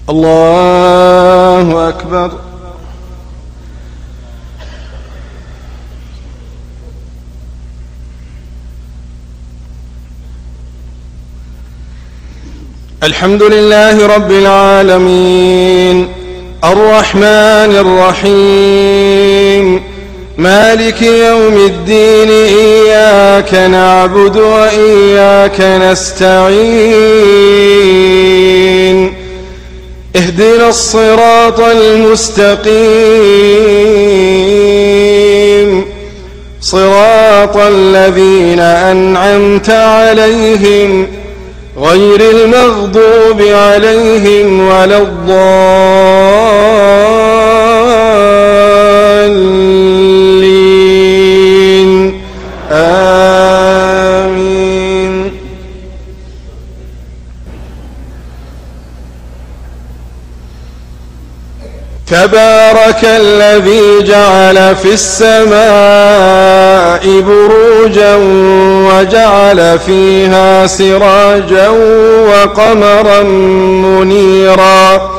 الله أكبر. الحمد لله رب العالمين الرحمن الرحيم مالك يوم الدين إياك نعبد وإياك نستعين اهدنا الصراط المستقيم صراط الذين أنعمت عليهم غير المغضوب عليهم ولا الضالين آمين. تبارك الذي جعل في السماء بروجا وجعل فيها سراجا وقمرا منيرا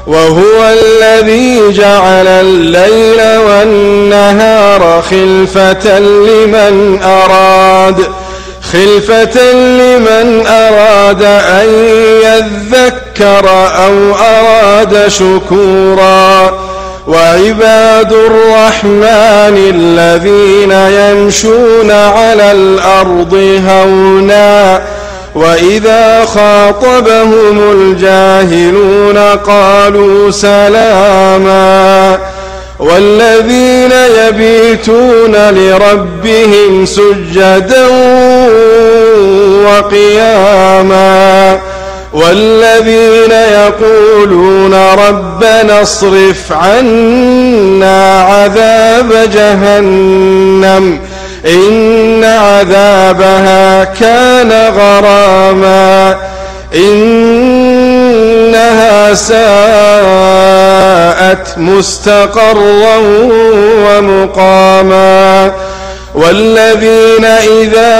وهو الذي جعل الليل والنهار خلفة لمن أراد أن يذكر أو أراد شكورا. وعباد الرحمن الذين يمشون على الأرض هونا وإذا خاطبهم الجاهلون قالوا سلاما. والذين يبيتون لربهم سجدا وقياما والذين يقولون ربنا اصرف عنا عذاب جهنم إن عذابها كان غراما إنها ساءت مستقرا ومقاما. والذين إذا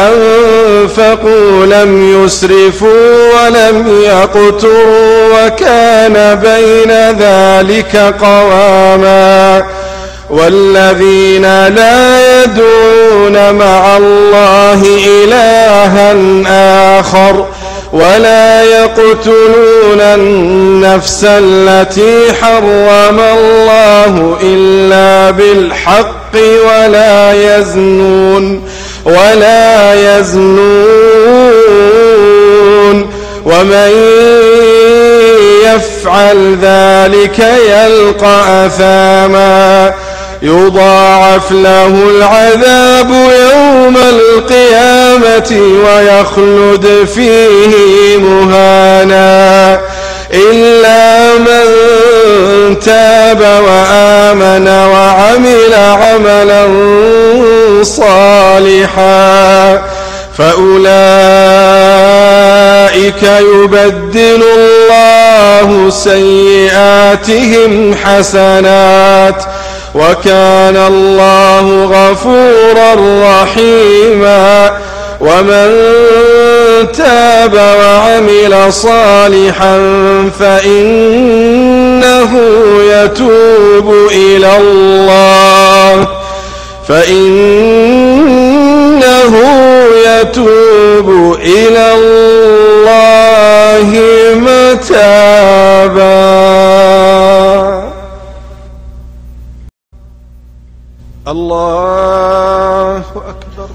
أنفقوا لم يسرفوا ولم يقتروا وكان بين ذلك قواما. والذين لا يدعون مع الله إلها آخر ولا يقتلون النفس التي حرم الله إلا بالحق ولا يزنون ومن يفعل ذلك يلقى أثاما يضاعف له العذاب يوم القيامة ويخلد فيه مهانا إلا من تاب وآمن وعمل عملا صالحا فأولئك يبدل الله سيئاتهم حسنات وكان الله غفورا رحيما. ومن تاب وعمل صالحا فإنه يتوب إلى الله متابا. الله أكبر.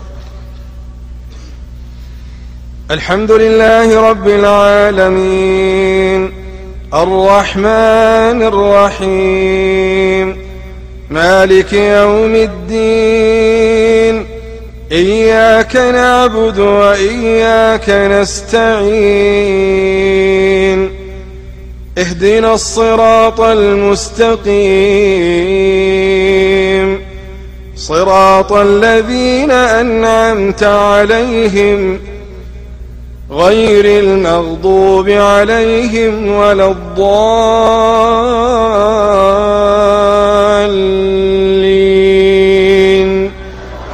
الحمد لله رب العالمين الرحمن الرحيم مالك يوم الدين إياك نعبد وإياك نستعين اهدنا الصراط المستقيم صراط الذين أنعمت عليهم غير المغضوب عليهم ولا الضالين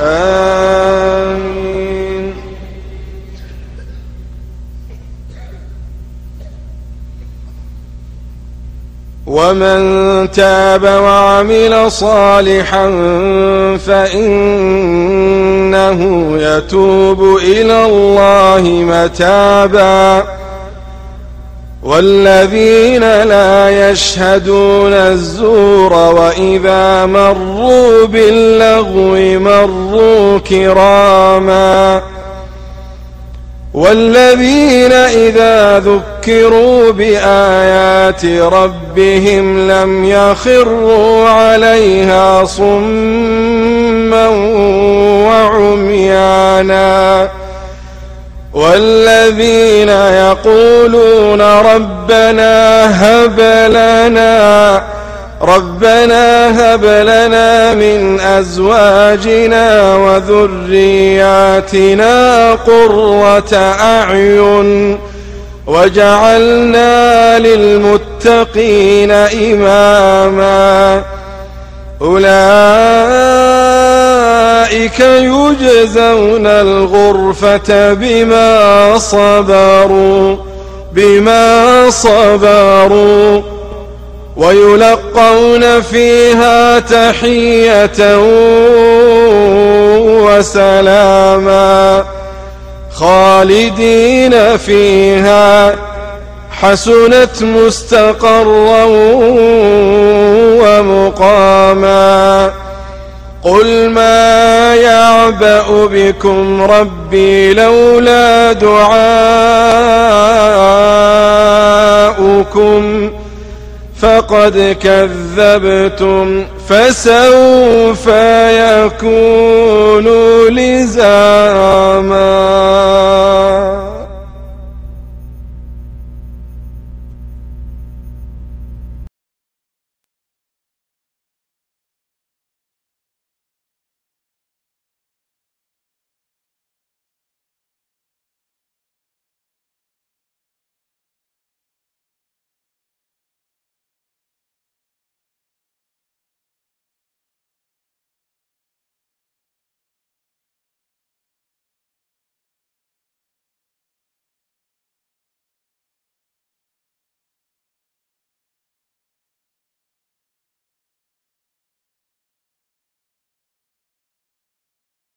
آمين. تاب وعمل صالحا فإنه يتوب إلى الله متابا والذين لا يشهدون الزور وإذا مروا باللغو مروا كراما والذين إذا ذكروا بآيات ربهم لم يخروا عليها صما وعميانا والذين يقولون ربنا هب لنا من أزواجنا وذرياتنا قرة أعين وجعلنا للمتقين إماما أولئك يجزون الغرفة بما صبروا ويلقون فيها تحية وسلاما خالدين فيها حسنت مستقرا ومقاما قل ما يعبأ بكم ربي لولا دعاؤكم فقد كذبتم فسوف يكون لزاما.